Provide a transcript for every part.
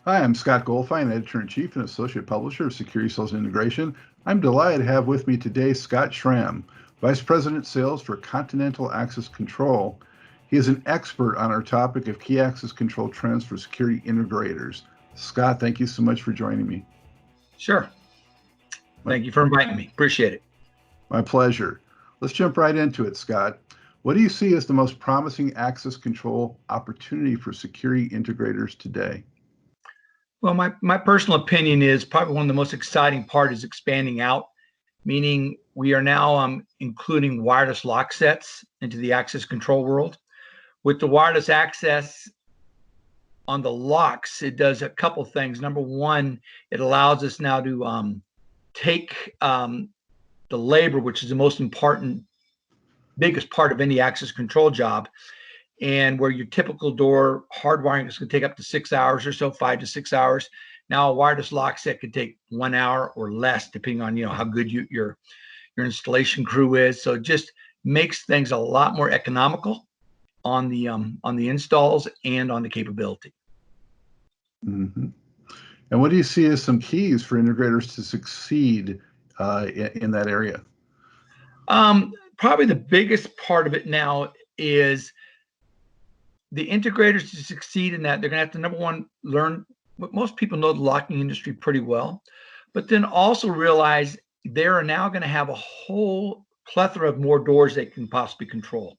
Hi, I'm Scott Goldfein, Editor-in-Chief and Associate Publisher of Security Sales and Integration. I'm delighted to have with me today Scott Schramme, Vice President Sales for Continental Access Control. He is an expert on our topic of key access control trends for security integrators. Scott, thank you so much for joining me. Sure. Thank you for inviting me. Appreciate it. My pleasure. Let's jump right into it, Scott. What do you see as the most promising access control opportunity for security integrators today? Well, my personal opinion is probably one of the most exciting part is expanding out, meaning we are now including wireless lock sets into the access control world. With the wireless access on the locks, it does a couple things. Number one, it allows us now to take the labor, which is the most important, biggest part of any access control job, and where your typical door hardwiring is going to take up to 6 hours or so, 5 to 6 hours. Now a wireless lock set could take 1 hour or less, depending on how good your installation crew is. So it just makes things a lot more economical on the installs and on the capability. Mm-hmm. And what do you see as some keys for integrators to succeed in that area? Probably the biggest part of it now is the integrators to succeed in that. They're going to have to, number one, learn what most people know the locking industry pretty well, but then also realize they are now going to have a whole plethora of more doors they can possibly control.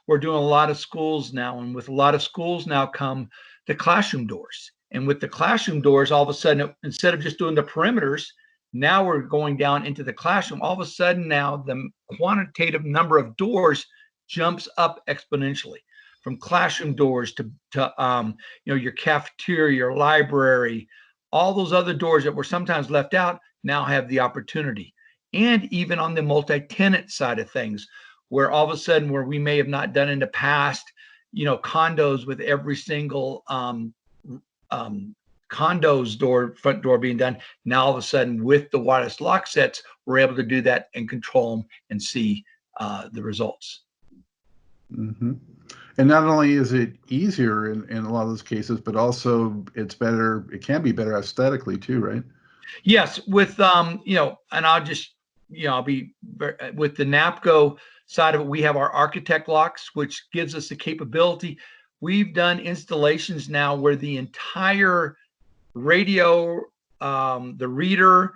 We're doing a lot of schools now, and with a lot of schools now come the classroom doors. And with the classroom doors, all of a sudden, instead of just doing the perimeters, now we're going down into the classroom. All of a sudden now the quantitative number of doors jumps up exponentially, from classroom doors to your cafeteria, your library, all those other doors that were sometimes left out now have the opportunity. And even on the multi-tenant side of things, where all of a sudden, where we may have not done in the past, condos with every single condo's front door being done, now all of a sudden with the wireless lock sets, we're able to do that and control them and see the results. Mm-hmm. And not only is it easier in a lot of those cases, but also it's better, it can be better aesthetically too, right? Yes, with and I'll just I'll be with the NAPCO side of it, we have our architect locks, which gives us the capability. We've done installations now where the entire radio, the reader,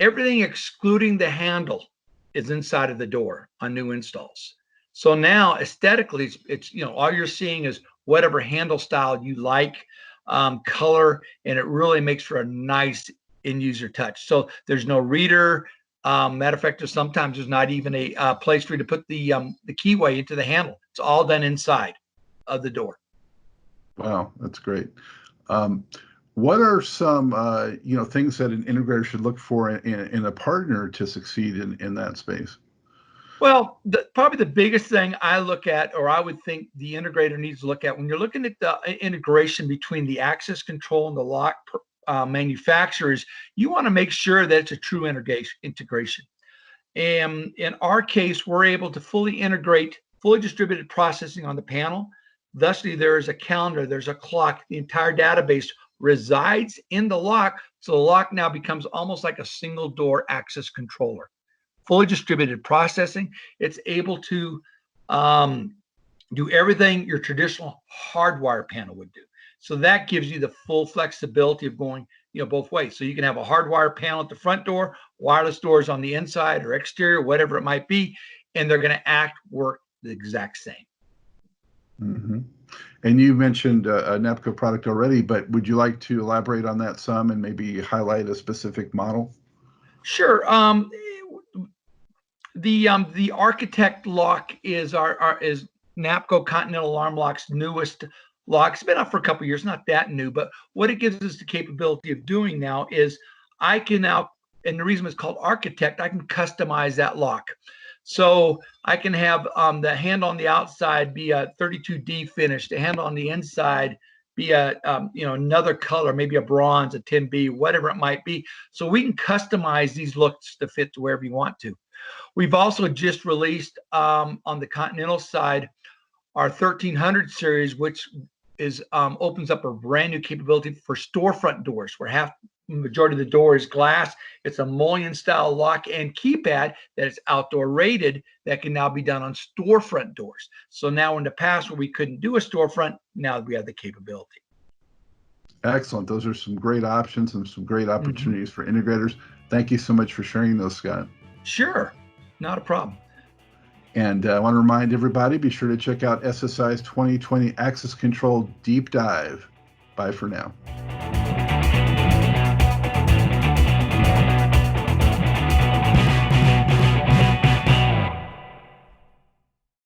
everything excluding the handle is inside of the door on new installs. So now aesthetically, it's all you're seeing is whatever handle style you like, color, and it really makes for a nice end user touch. So there's no reader. Matter of fact, sometimes there's not even a place for you to put the keyway into the handle. It's all done inside of the door. Wow, that's great. What are some things that an integrator should look for in a partner to succeed in that space? Well, probably the biggest thing I look at, or I would think the integrator needs to look at when you're looking at the integration between the access control and the lock manufacturers, you want to make sure that it's a true integration. And in our case, we're able to fully integrate fully distributed processing on the panel. Thusly, there is a calendar, there's a clock, the entire database resides in the lock. So the lock now becomes almost like a single door access controller. Fully distributed processing. It's able to do everything your traditional hardwire panel would do. So that gives you the full flexibility of going, both ways. So you can have a hardwire panel at the front door, wireless doors on the inside or exterior, whatever it might be, and they're going to work the exact same. Mm-hmm. And you mentioned a NAPCO product already, but would you like to elaborate on that some and maybe highlight a specific model? Sure. The architect lock is is NAPCO Continental Alarm Lock's newest lock. It's been out for a couple of years, not that new, but what it gives us the capability of doing now is I can now, and the reason it's called architect, I can customize that lock. So I can have the handle on the outside be a 32D finish, the handle on the inside be a another color, maybe a bronze, a 10B, whatever it might be. So we can customize these looks to fit to wherever you want to. We've also just released on the Continental side our 1300 series, which opens up a brand new capability for storefront doors, where the majority of the door is glass. It's a mullion style lock and keypad that is outdoor rated that can now be done on storefront doors. So now in the past where we couldn't do a storefront, now we have the capability. Excellent. Those are some great options and some great opportunities for integrators. Thank you so much for sharing those, Scott. Sure, not a problem. And I want to remind everybody, be sure to check out SSI's 2020 Access Control Deep Dive. Bye for now.